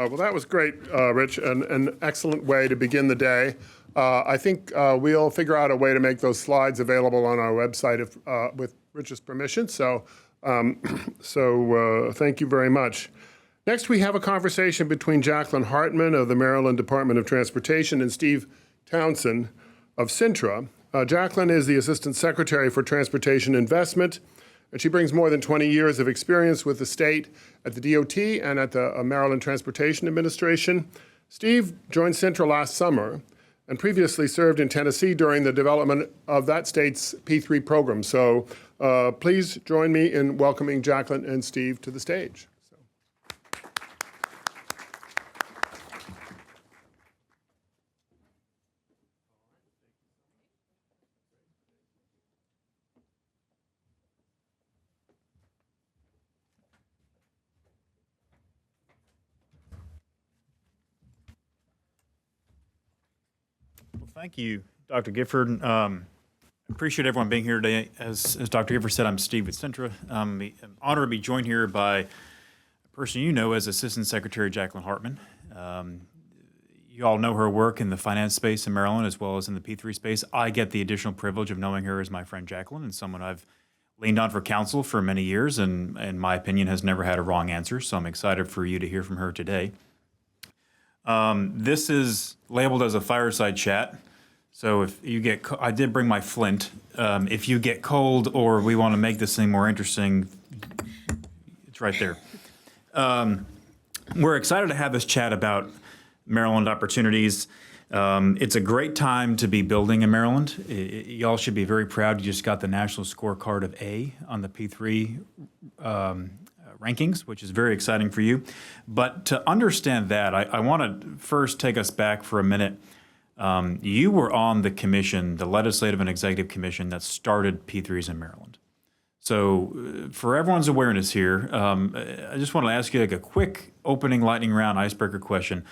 Well, that was great, Rich, and an excellent way to begin the day. I think we'll figure out a way to make those slides available on our website with Rich's permission. So thank you very much. Next, we have a conversation between Jaclyn Hartman of the Maryland Department of Transportation and Steve Townsend of Cintra. Jaclyn is the Assistant Secretary for Transportation Investment, and she brings more than 20 years of experience with the state at the DOT and at the Maryland Transportation Administration. Steve joined Cintra last summer and previously served in Tennessee during the development of that state's P3 program. So please join me in welcoming Jaclyn and Steve to the stage. Thank you, Dr. Gifford. Appreciate everyone being here today. As Dr. Gifford said, I'm Steve with Cintra. I'm honored to be joined here by a person you know as Assistant Secretary Jaclyn Hartman. You all know her work in the finance space in Maryland as well as in the P3 space. I get the additional privilege of knowing her as my friend Jaclyn and someone I've leaned on for counsel for many years and, in my opinion, has never had a wrong answer. So I'm excited for you to hear from her today. This is labeled as a fireside chat. So if you get, I did bring my flint. If you get cold or we want to make this thing more interesting, it's right there. We're excited to have this chat about Maryland opportunities. It's a great time to be building in Maryland. Y'all should be very proud. You just got the national scorecard of A on the P3 rankings, which is very exciting for you. But to understand that, I want to first take us back for a minute. You were on the commission, the Legislative and Executive Commission that started P3s in Maryland. So for everyone's awareness here, I just want to ask you like a quick opening lightning round icebreaker question.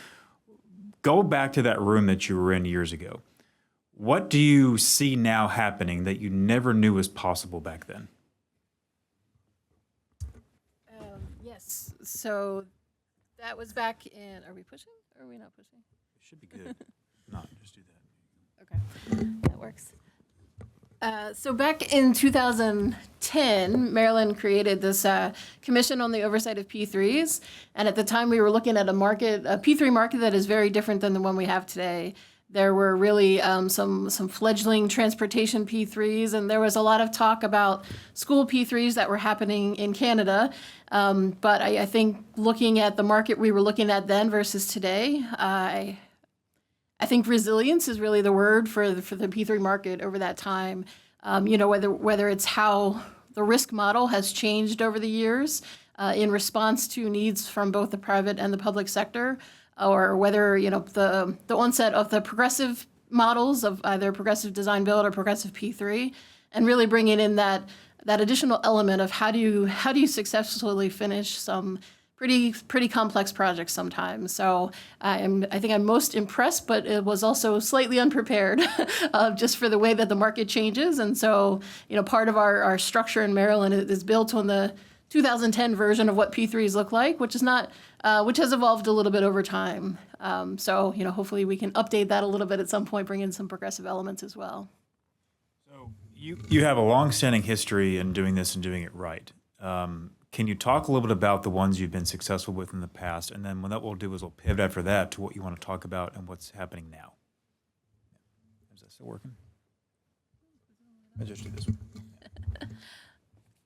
Go back to that room that you were in years ago. What do you see now happening that you never knew was possible back then? Yes, so that was back in, are we pushing or are we not pushing? It should be good. No, just do that. Okay, that works. So back in 2010, Maryland created this Commission on the Oversight of P3s. And at the time, we were looking at a P3 market that is very different than the one we have today. There were really some fledgling transportation P3s, and there was a lot of talk about school P3s that were happening in Canada. But I think looking at the market we were looking at then versus today, I think resilience is really the word for the P3 market over that time. Whether it's how the risk model has changed over the years in response to needs from both the private and the public sector, or whether the onset of the progressive models of either progressive design build or progressive P3, and really bringing in that additional element of how do you successfully finish some pretty complex projects sometimes. So I think I'm most impressed, but it was also slightly unprepared just for the way that the market changes. And so, part of our structure in Maryland is built on the 2010 version of what P3s look like, which has evolved a little bit over time. So hopefully we can update that a little bit at some point, bring in some progressive elements as well. So you have a long-standing history in doing this and doing it right. Can you talk a little bit about the ones you've been successful with in the past? And then what we'll do is we'll pivot after that to what you want to talk about and what's happening now. Is that still working? I just do this one.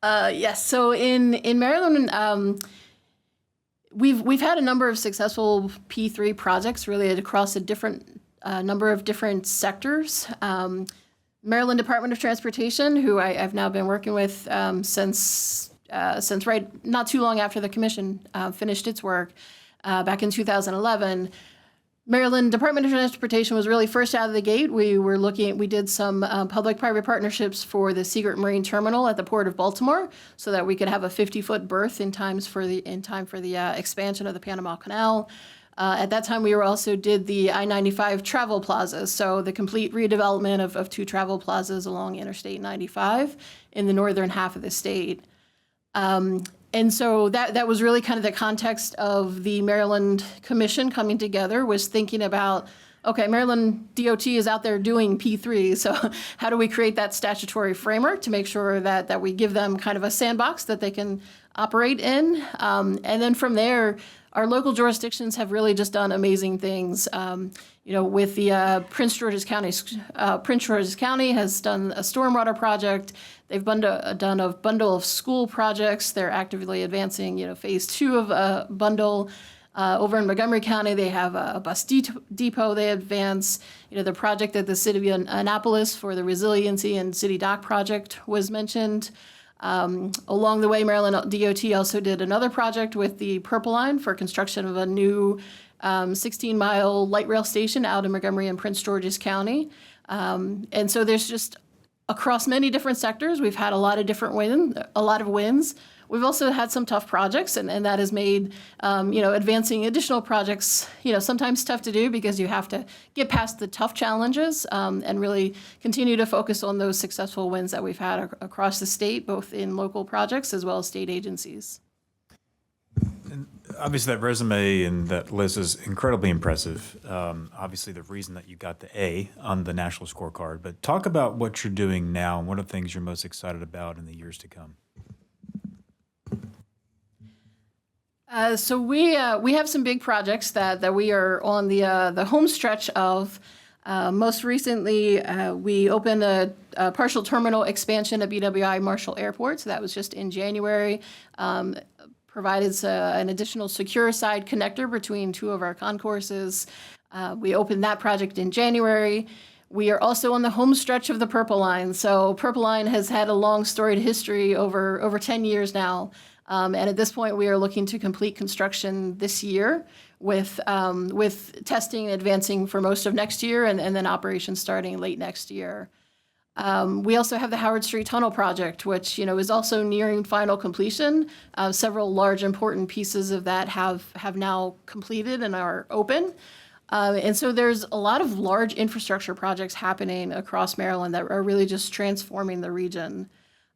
Yes. So in Maryland, we've had a number of successful P3 projects really across a different number of different sectors. Maryland Department of Transportation, who I've now been working with since right not too long after the commission finished its work back in 2011. Maryland Department of Transportation was really first out of the gate. We did some public-private partnerships for the Seagirt Marine Terminal at the Port of Baltimore, so that we could have a 50-foot berth in time for the expansion of the Panama Canal. At that time, we also did the I-95 travel plazas, so the complete redevelopment of two travel plazas along Interstate 95 in the northern half of the state. And so that was really kind of the context of the Maryland Commission coming together, was thinking about, okay, Maryland DOT is out there doing P3, so how do we create that statutory framework to make sure that we give them kind of a sandbox that they can operate in? And then from there, our local jurisdictions have really just done amazing things. With the Prince George's County has done a stormwater project. They've done a bundle of school projects. They're actively advancing, phase 2 of a bundle. Over in Montgomery County, they have a bus depot they advance. The project at the city of Annapolis for the resiliency and city dock project was mentioned. Along the way, Maryland DOT also did another project with the Purple Line for construction of a new 16-mile light rail station out in Montgomery and Prince George's County. And so there's just, across many different sectors, we've had a lot of wins. We've also had some tough projects, and that has made, advancing additional projects, sometimes tough to do because you have to get past the tough challenges and really continue to focus on those successful wins that we've had across the state, both in local projects as well as state agencies. Obviously, that resume and that list is incredibly impressive. Obviously, the reason that you got the A on the national scorecard. But talk about what you're doing now and what are the things you're most excited about in the years to come. So we have some big projects that we are on the home stretch of. Most recently, we opened a partial terminal expansion at BWI Marshall Airport. So that was just in January. Provided an additional secure side connector between two of our concourses. We opened that project in January. We are also on the home stretch of the Purple Line. So Purple Line has had a long storied history over 10 years now. And at this point, we are looking to complete construction this year with testing and advancing for most of next year and then operations starting late next year. We also have the Howard Street Tunnel project, which is also nearing final completion. Several large important pieces of that have now completed and are open. And so there's a lot of large infrastructure projects happening across Maryland that are really just transforming the region.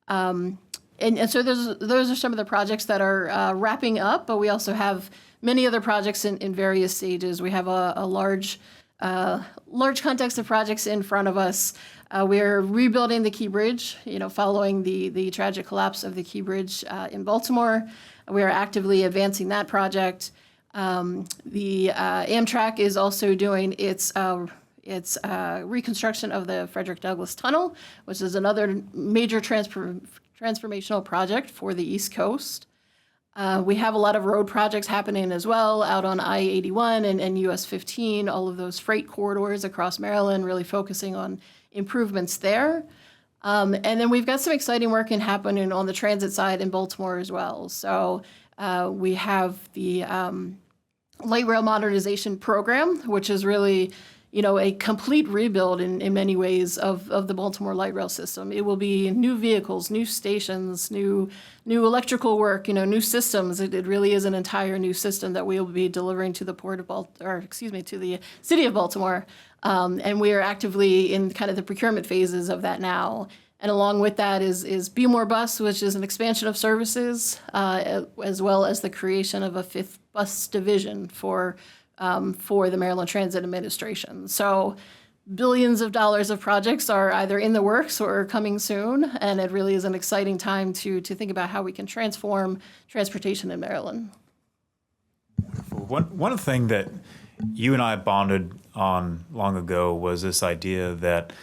And so those are some of the projects that are wrapping up, but we also have many other projects in various stages. We have a large context of projects in front of us. We're rebuilding the Key Bridge, following the tragic collapse of the Key Bridge in Baltimore. We are actively advancing that project. The Amtrak is also doing its reconstruction of the Frederick Douglass Tunnel, which is another major transformational project for the East Coast. We have a lot of road projects happening as well out on I-81 and US 15, all of those freight corridors across Maryland, really focusing on improvements there. And then we've got some exciting work happening on the transit side in Baltimore as well. So we have the light rail modernization program, which is really a complete rebuild in many ways of the Baltimore light rail system. It will be new vehicles, new stations, new electrical work, new systems. It really is an entire new system that we will be delivering to the to the city of Baltimore. And we are actively in kind of the procurement phases of that now. And along with that is Be More Bus, which is an expansion of services, as well as the creation of a 5th bus division for the Maryland Transit Administration. So billions of dollars of projects are either in the works or coming soon, and it really is an exciting time to think about how we can transform transportation in Maryland. One thing that you and I bonded on long ago was this idea that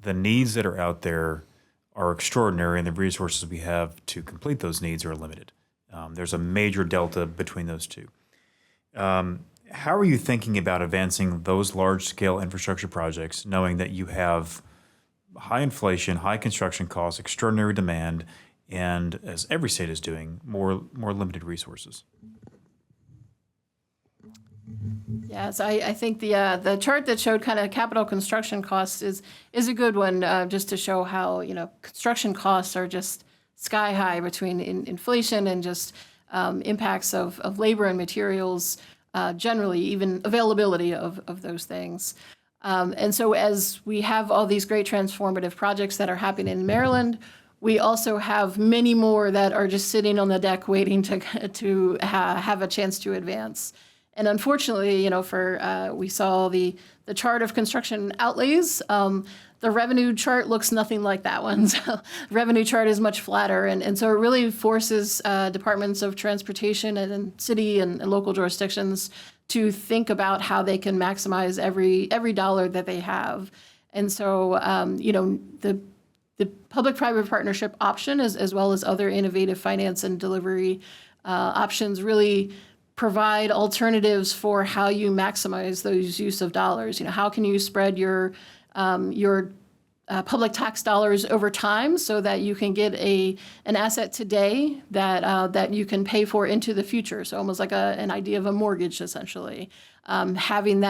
the needs that are out there are extraordinary and the resources we have to complete those needs are limited. There's a major delta between those two. How are you thinking about advancing those large-scale infrastructure projects, knowing that you have high inflation, high construction costs, extraordinary demand, and, as every state is doing, more limited resources? Yes, I think the chart that showed kind of capital construction costs is a good one, just to show how construction costs are just sky high between inflation and just impacts of labor and materials. Generally, even availability of those things. And so as we have all these great transformative projects that are happening in Maryland, we also have many more that are just sitting on the deck waiting to have a chance to advance. And unfortunately, we saw the chart of construction outlays. The revenue chart looks nothing like that one. So the revenue chart is much flatter. And so it really forces departments of transportation and city and local jurisdictions to think about how they can maximize every dollar that they have. And so, the public-private partnership option, as well as other innovative finance and delivery options, really provide alternatives for how you maximize those use of dollars. How can you spread your public tax dollars over time so that you can get an asset today that you can pay for into the future? So almost like an idea of a mortgage, essentially. Having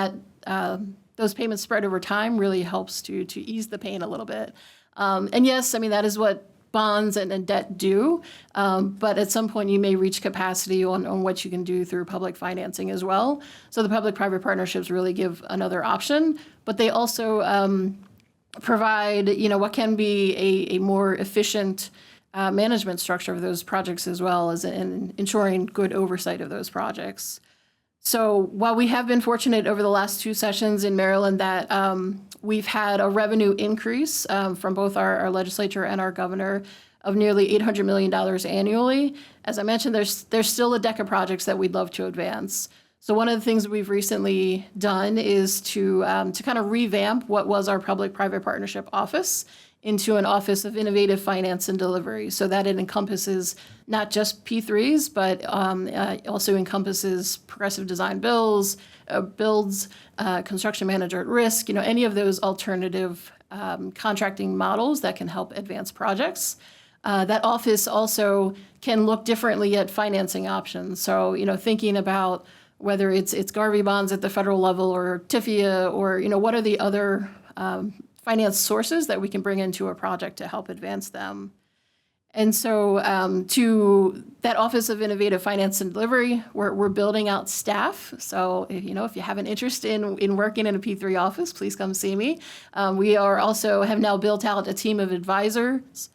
those payments spread over time really helps to ease the pain a little bit. And yes, that is what bonds and debt do. But at some point, you may reach capacity on what you can do through public financing as well. So the public-private partnerships really give another option, but they also provide, what can be a more efficient management structure of those projects, as well as in ensuring good oversight of those projects. So while we have been fortunate over the last 2 sessions in Maryland that we've had a revenue increase from both our legislature and our governor of nearly $800 million annually, as I mentioned, there's still a deck of projects that we'd love to advance. So one of the things we've recently done is to kind of revamp what was our public-private partnership office into an office of innovative finance and delivery, so that it encompasses not just P3s, but also encompasses progressive design builds, construction manager at risk, any of those alternative contracting models that can help advance projects. That office also can look differently at financing options. So, thinking about whether it's Garvey bonds at the federal level or TIFIA, or, what are the other finance sources that we can bring into a project to help advance them. And so to that Office of Innovative Finance and Delivery, we're building out staff. So, if you have an interest in working in a P3 office, please come see me. We have now built out a team of advisors.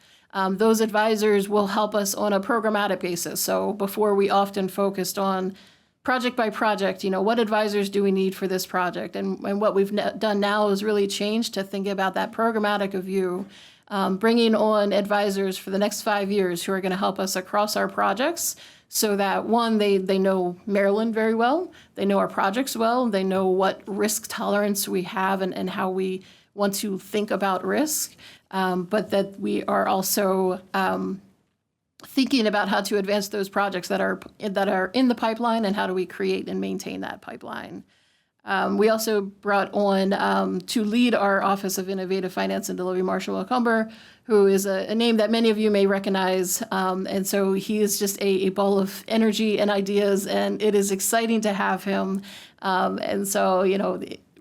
Those advisors will help us on a programmatic basis. So before, we often focused on project by project, what advisors do we need for this project? And what we've done now is really change to think about that programmatic view, bringing on advisors for the next 5 years who are going to help us across our projects, so that, one, they know Maryland very well, they know our projects well, they know what risk tolerance we have and how we want to think about risk, but that we are also thinking about how to advance those projects that are in the pipeline, and how do we create and maintain that pipeline. We also brought on to lead our Office of Innovative Finance and Delivery, Marshall McCumber, who is a name that many of you may recognize. And so he is just a ball of energy and ideas, and it is exciting to have him. And so,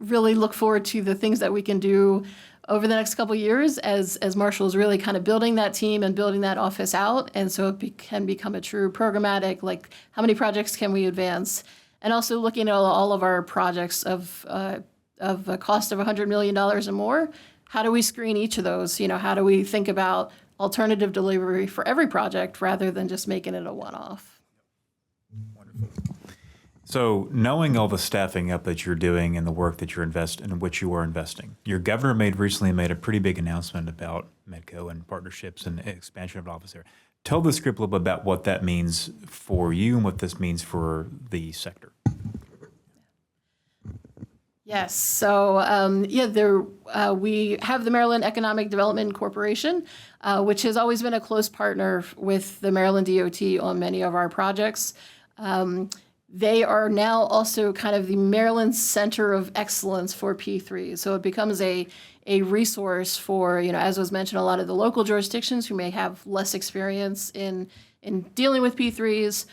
really look forward to the things that we can do over the next couple of years as Marshall is really kind of building that team and building that office out. And so it can become a true programmatic, like, how many projects can we advance? And also looking at all of our projects of a cost of $100 million or more, how do we screen each of those? How do we think about alternative delivery for every project rather than just making it a one-off? Wonderful. So, knowing all the staffing up that you're doing and the work that you're in which you are investing, your governor recently made a pretty big announcement about Medco and partnerships and expansion of an office there. Tell the script a little bit about what that means for you and what this means for the sector. Yes. So, we have the Maryland Economic Development Corporation, which has always been a close partner with the Maryland DOT on many of our projects. They are now also kind of the Maryland Center of Excellence for P3. So it becomes a resource for, as was mentioned, a lot of the local jurisdictions who may have less experience in dealing with P3s,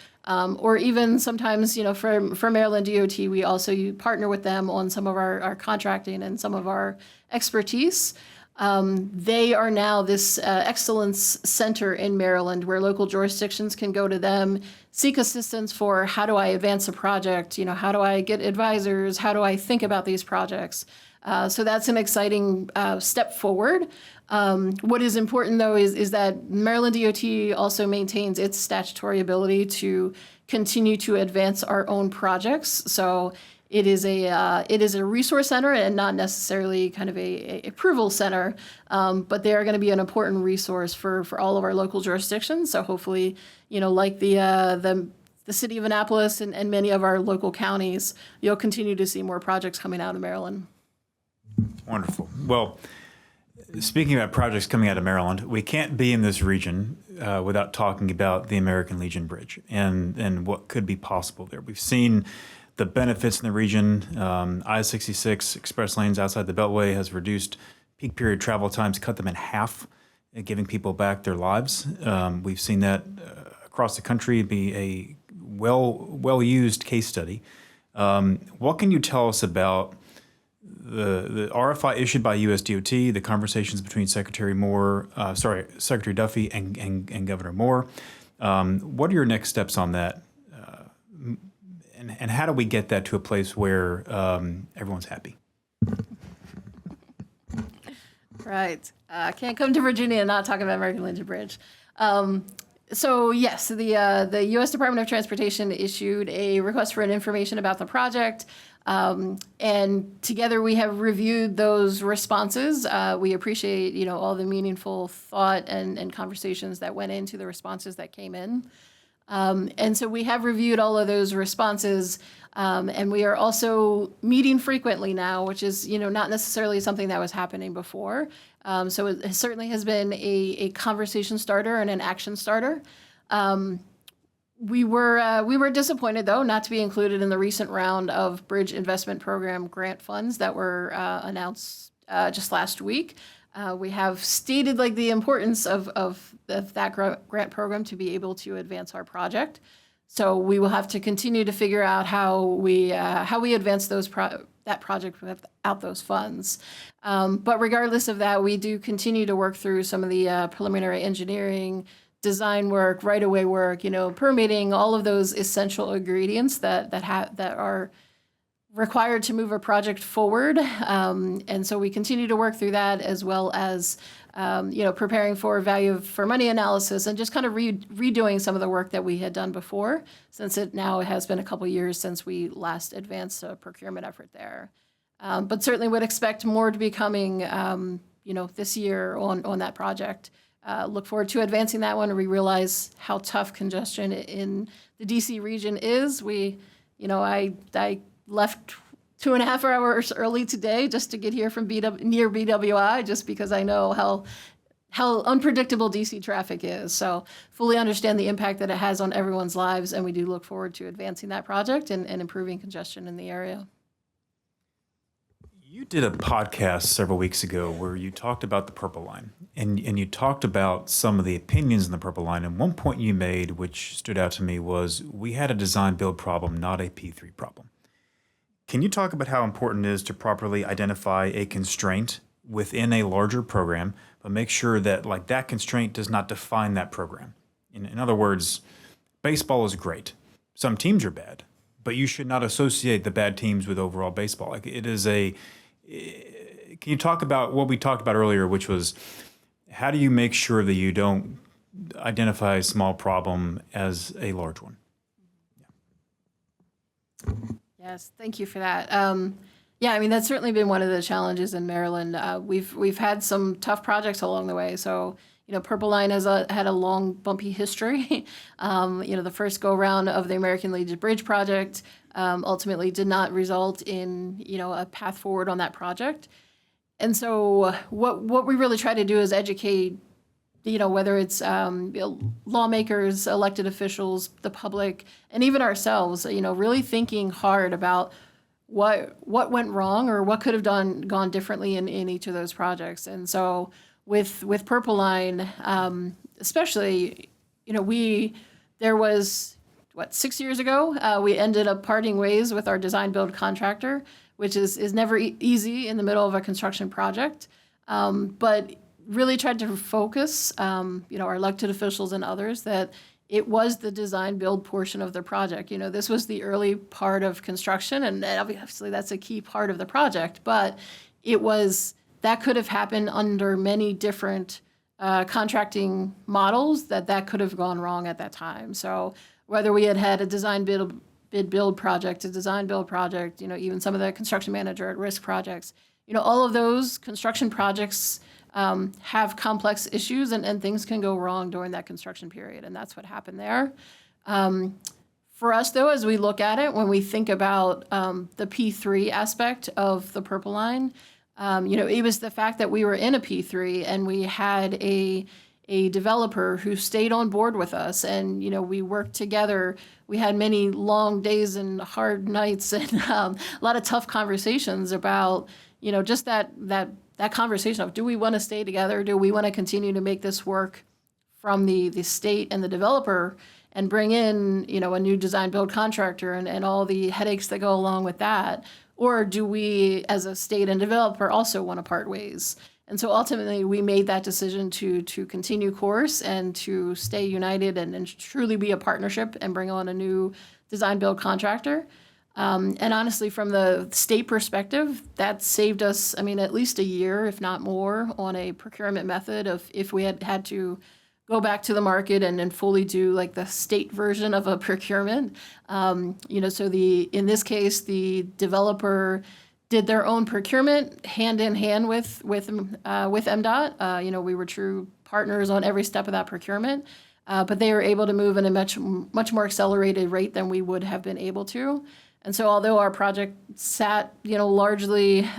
or even sometimes, for Maryland DOT, we also partner with them on some of our contracting and some of our expertise. They are now this excellence center in Maryland where local jurisdictions can go to them, seek assistance for how do I advance a project, how do I get advisors, how do I think about these projects. So that's an exciting step forward. What is important, though, is that Maryland DOT also maintains its statutory ability to continue to advance our own projects. So it is a resource center and not necessarily kind of a approval center, but they are going to be an important resource for all of our local jurisdictions. So hopefully, like the city of Annapolis and many of our local counties, you'll continue to see more projects coming out of Maryland. Wonderful. Well, speaking about projects coming out of Maryland, we can't be in this region without talking about the American Legion Bridge and what could be possible there. We've seen the benefits in the region. I-66 express lanes outside the Beltway has reduced peak period travel times, cut them in half, giving people back their lives. We've seen that across the country be a well-used case study. What can you tell us about the RFI issued by USDOT, the conversations between Secretary Duffy and Governor Moore? What are your next steps on that? And how do we get that to a place where everyone's happy? Right. Can't come to Virginia and not talk about American Legion Bridge. So yes, the U.S. Department of Transportation issued a request for information about the project. And together we have reviewed those responses. We appreciate, all the meaningful thought and conversations that went into the responses that came in. And so we have reviewed all of those responses, and we are also meeting frequently now, which is, not necessarily something that was happening before. So it certainly has been a conversation starter and an action starter. We were disappointed, though, not to be included in the recent round of Bridge Investment Program grant funds that were announced just last week. We have stated the importance of that grant program to be able to advance our project. So we will have to continue to figure out how we advance that project without those funds. But regardless of that, we do continue to work through some of the preliminary engineering, design work, right-of-way work, permitting, all of those essential ingredients that are required to move a project forward. And so we continue to work through that, as well as preparing for value for money analysis and just kind of redoing some of the work that we had done before, since it now has been a couple years since we last advanced a procurement effort there. But certainly would expect more to be coming this year on that project. Look forward to advancing that one. We realize how tough congestion in the DC region is. I left 2.5 hours early today just to get here from near BWI, just because I know how unpredictable DC traffic is. So fully understand the impact that it has on everyone's lives, and we do look forward to advancing that project and improving congestion in the area. You did a podcast several weeks ago where you talked about the Purple Line, and you talked about some of the opinions in the Purple Line. And one point you made, which stood out to me, was we had a design-build problem, not a P3 problem. Can you talk about how important it is to properly identify a constraint within a larger program, but make sure that that constraint does not define that program? In other words, baseball is great. Some teams are bad, but you should not associate the bad teams with overall baseball. It is a... Can you talk about what we talked about earlier, which was how do you make sure that you don't identify a small problem as a large one? Yeah. Yes, thank you for that. That's certainly been one of the challenges in Maryland. We've had some tough projects along the way. So, Purple Line has had a long, bumpy history. The first go-round of the American Legion Bridge project ultimately did not result in, a path forward on that project. And so what we really try to do is educate, whether it's lawmakers, elected officials, the public, and even ourselves, really thinking hard about what went wrong or what could have gone differently in each of those projects. And so with Purple Line, especially, there was 6 years ago, we ended up parting ways with our design build contractor, which is never easy in the middle of a construction project. but really tried to focus, our elected officials and others, that it was the design build portion of the project. This was the early part of construction, and obviously that's a key part of the project, but that could have happened under many different contracting models that could have gone wrong at that time. So whether we had a design build project, a design build project, even some of the construction manager at risk projects, all of those construction projects have complex issues and things can go wrong during that construction period. And that's what happened there. For us, though, as we look at it, when we think about the P3 aspect of the Purple Line, it was the fact that we were in a P3 and we had a developer who stayed on board with us, and we worked together. We had many long days and hard nights and a lot of tough conversations about just that conversation of, do we want to stay together? Do we want to continue to make this work from the state and the developer and bring in a new design build contractor and all the headaches that go along with that? Or do we, as a state and developer, also want to part ways? And so ultimately, we made that decision to continue course and to stay united and truly be a partnership and bring on a new design build contractor. And honestly, from the state perspective, that saved us, at least a year, if not more, on a procurement method of if we had to go back to the market and fully do like the state version of a procurement. So in this case, the developer did their own procurement hand in hand with MDOT. We were true partners on every step of that procurement, but they were able to move in a much more accelerated rate than we would have been able to. And so although our project sat, largely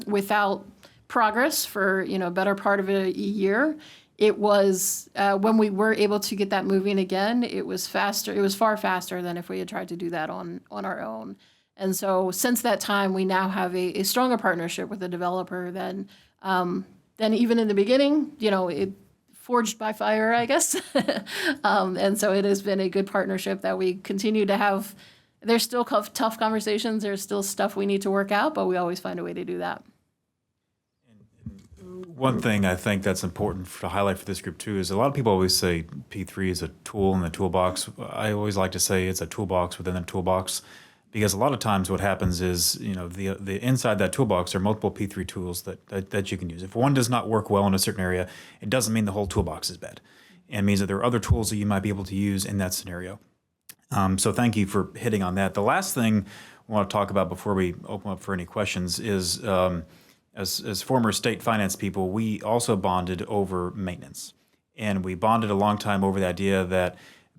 without progress for, a better part of a year, it was, when we were able to get that moving again, it was faster. It was far faster than if we had tried to do that on our own. And so since that time, we now have a stronger partnership with the developer than even in the beginning. It forged by fire, I guess. And so it has been a good partnership that we continue to have. There's still tough conversations. There's still stuff we need to work out, but we always find a way to do that. One thing I think that's important to highlight for this group too is a lot of people always say P3 is a tool in the toolbox. I always like to say it's a toolbox within a toolbox, because a lot of times what happens is, the inside that toolbox are multiple P3 tools that you can use. If one does not work well in a certain area, it doesn't mean the whole toolbox is bad. It means that there are other tools that you might be able to use in that scenario. So thank you for hitting on that. The last thing I want to talk about before we open up for any questions is, as former state finance people, we also bonded over maintenance. And we bonded a long time over the idea that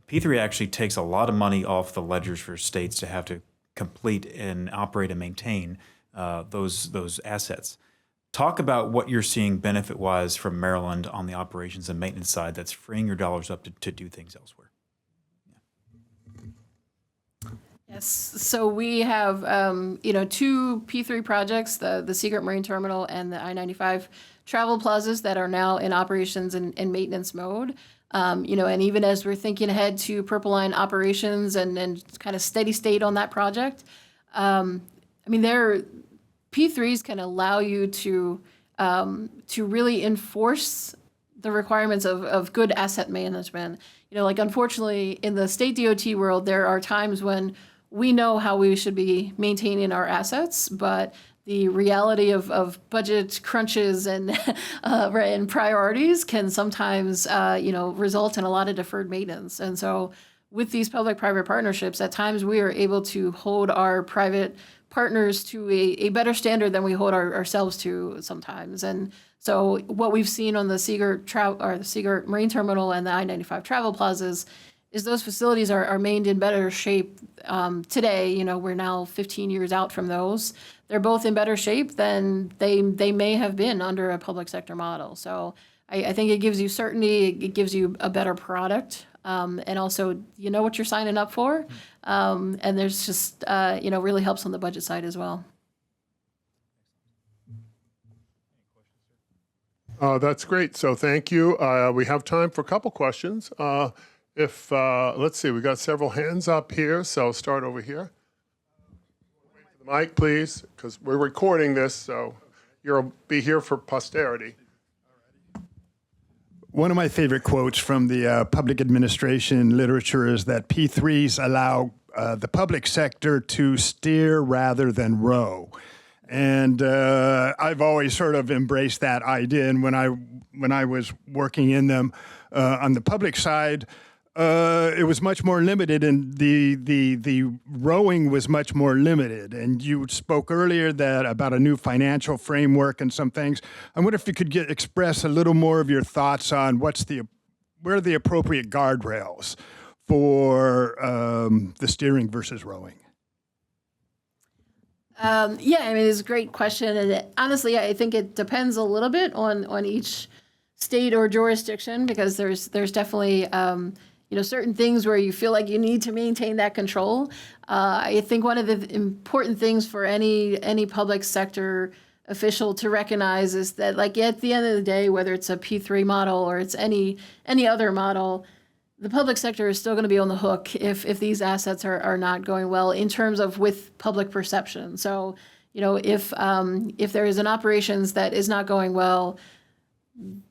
P3 actually takes a lot of money off the ledgers for states to have to complete and operate and maintain those assets. Talk about what you're seeing benefit-wise from Maryland on the operations and maintenance side that's freeing your dollars up to do things elsewhere. Yes, so we have, two P3 projects, the Seagirt Marine Terminal and the I-95 travel plazas that are now in operations and maintenance mode. And even as we're thinking ahead to Purple Line operations and kind of steady state on that project, P3s can allow you to really enforce the requirements of good asset management. Unfortunately, in the state DOT world, there are times when we know how we should be maintaining our assets, but the reality of budget crunches and and priorities can sometimes result in a lot of deferred maintenance. And so with these public-private partnerships, at times we are able to hold our private partners to a better standard than we hold ourselves to sometimes. And so what we've seen on the Seagirt Marine Terminal and the I-95 travel plazas is those facilities are maintained in better shape today. We're now 15 years out from those. They're both in better shape than they may have been under a public sector model. So I think it gives you certainty, it gives you a better product, and also you know what you're signing up for. And there's just, really helps on the budget side as well. That's great. So thank you. We have time for a couple questions. Let's see, we got several hands up here, so start over here. Wait for the mic, please, because we're recording this, so you'll be here for posterity. One of my favorite quotes from the public administration literature is that P3s allow the public sector to steer rather than row. And I've always sort of embraced that idea. And when I was working in them on the public side, it was much more limited, and the rowing was much more limited. And you spoke earlier about a new financial framework and some things. I wonder if you could express a little more of your thoughts on where are the appropriate guardrails for the steering versus rowing. Yeah, I mean, it's a great question. And honestly, I think it depends a little bit on each state or jurisdiction, because there's definitely, certain things where you feel like you need to maintain that control. I think one of the important things for any public sector official to recognize is that, like, at the end of the day, whether it's a P3 model or it's any other model, the public sector is still going to be on the hook if these assets are not going well in terms of with public perception. So, if there is an operations that is not going well,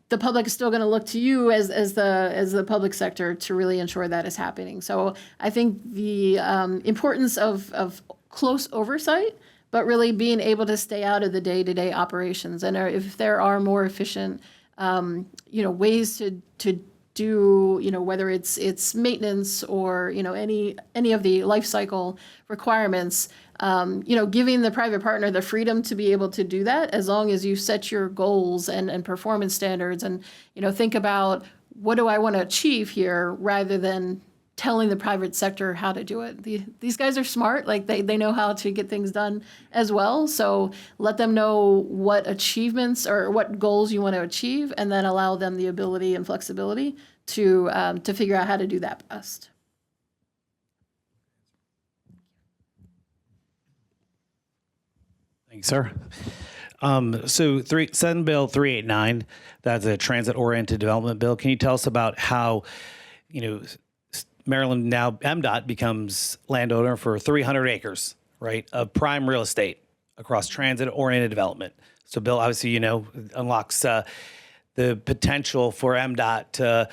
the public is still going to look to you as the public sector to really ensure that is happening. So I think the importance of close oversight, but really being able to stay out of the day-to-day operations, and if there are more efficient, ways to do, whether it's maintenance or, any of the life cycle requirements, giving the private partner the freedom to be able to do that, as long as you set your goals and performance standards and, think about what do I want to achieve here, rather than telling the private sector how to do it. These guys are smart, like they know how to get things done as well. So let them know what achievements or what goals you want to achieve, and then allow them the ability and flexibility to figure out how to do that best. Thanks, sir. Senate Bill 389, that's a transit-oriented development bill. Can you tell us about how, Maryland, now MDOT, becomes landowner for 300 acres, right, of prime real estate across transit-oriented development. So, Bill, obviously, unlocks the potential for MDOT to,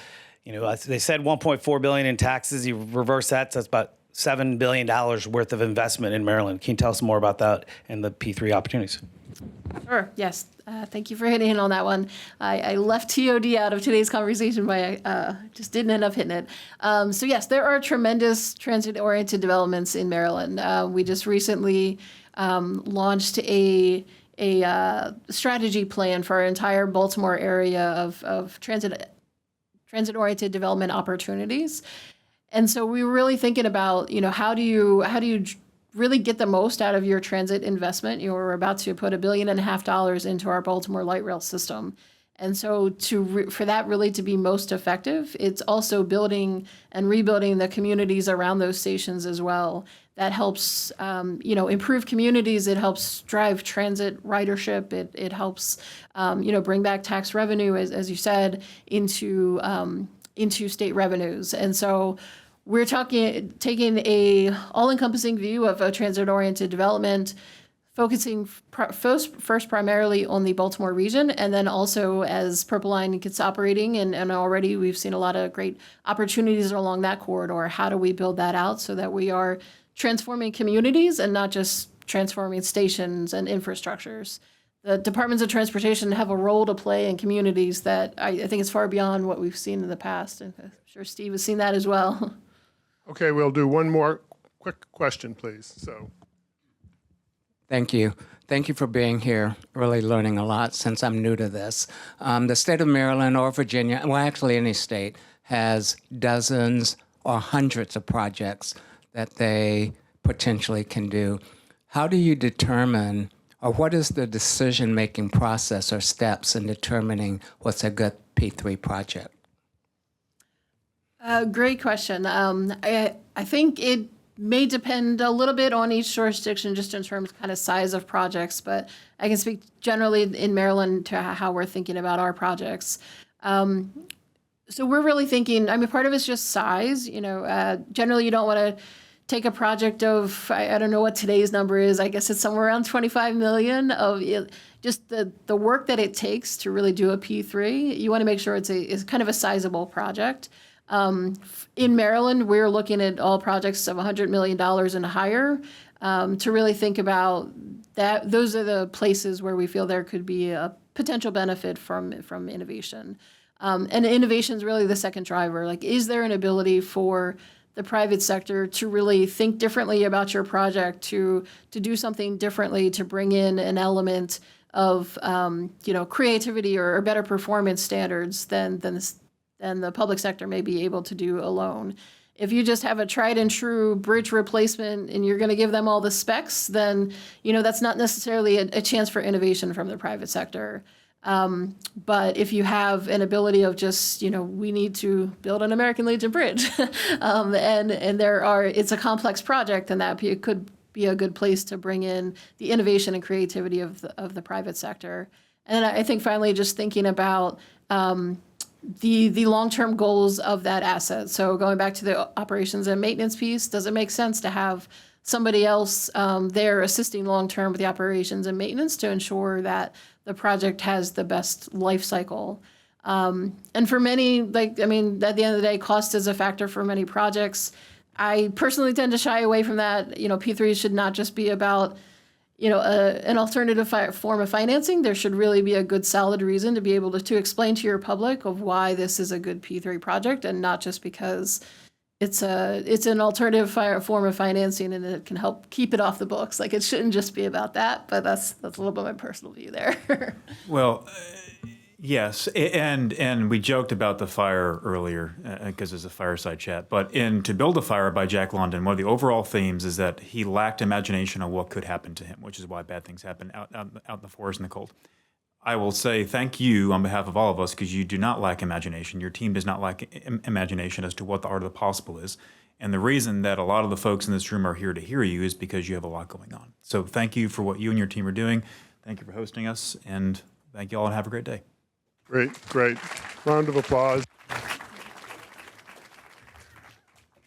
they said $1.4 billion in taxes. You reverse that, so that's about $7 billion worth of investment in Maryland. Can you tell us more about that and the P3 opportunities? Sure, yes. Thank you for hitting on that one. I left TOD out of today's conversation, but I just didn't end up hitting it. So yes, there are tremendous transit-oriented developments in Maryland. We just recently launched a strategy plan for our entire Baltimore area of transit-oriented development opportunities. And so we were really thinking about, how do you really get the most out of your transit investment? We're about to put $1.5 billion into our Baltimore light rail system. And so for that really to be most effective, it's also building and rebuilding the communities around those stations as well. That helps, improve communities. It helps drive transit ridership. It helps, bring back tax revenue, as you said, into state revenues. And so we're taking a all-encompassing view of a transit-oriented development, focusing first primarily on the Baltimore region, and then also as Purple Line gets operating, and already we've seen a lot of great opportunities along that corridor. How do we build that out so that we are transforming communities and not just transforming stations and infrastructures? The departments of transportation have a role to play in communities that I think is far beyond what we've seen in the past. And I'm sure Steve has seen that as well. Okay, we'll do one more quick question, please. Thank you. Thank you for being here. Really learning a lot since I'm new to this. The state of Maryland or Virginia, well, actually any state, has dozens or hundreds of projects that they potentially can do. How do you determine, or what is the decision-making process or steps in determining what's a good P3 project? Great question. I think it may depend a little bit on each jurisdiction, just in terms of kind of size of projects, but I can speak generally in Maryland to how we're thinking about our projects. So we're really thinking, part of it's just size. Generally you don't want to take a project of, I don't know what today's number is, I guess it's somewhere around 25 million of just the work that it takes to really do a P3. You want to make sure it's kind of a sizable project. In Maryland, we're looking at all projects of $100 million and higher to really think about that. Those are the places where we feel there could be a potential benefit from innovation. And innovation is really the second driver. Like, is there an ability for the private sector to really think differently about your project, to do something differently, to bring in an element of creativity or better performance standards than the public sector may be able to do alone. If you just have a tried and true bridge replacement and you're going to give them all the specs, then that's not necessarily a chance for innovation from the private sector. But if you have an ability of just, we need to build an American Legion bridge, and it's a complex project, and that could be a good place to bring in the innovation and creativity of the private sector. And I think finally, just thinking about the long-term goals of that asset. So going back to the operations and maintenance piece, does it make sense to have somebody else there assisting long-term with the operations and maintenance to ensure that the project has the best life cycle? And for many, at the end of the day, cost is a factor for many projects. I personally tend to shy away from that. P3 should not just be about, an alternative form of financing. There should really be a good, solid reason to be able to explain to your public of why this is a good P3 project, and not just because it's an alternative form of financing and it can help keep it off the books. Like, it shouldn't just be about that, but that's a little bit my personal view there. Well, yes, and we joked about the fire earlier because it's a fireside chat. But in To Build a Fire by Jack London, one of the overall themes is that he lacked imagination of what could happen to him, which is why bad things happen out in the forest in the cold. I will say thank you on behalf of all of us, because you do not lack imagination. Your team does not lack imagination as to what the art of the possible is. And the reason that a lot of the folks in this room are here to hear you is because you have a lot going on. So thank you for what you and your team are doing. Thank you for hosting us, and thank you all, and have a great day. Great. Round of applause.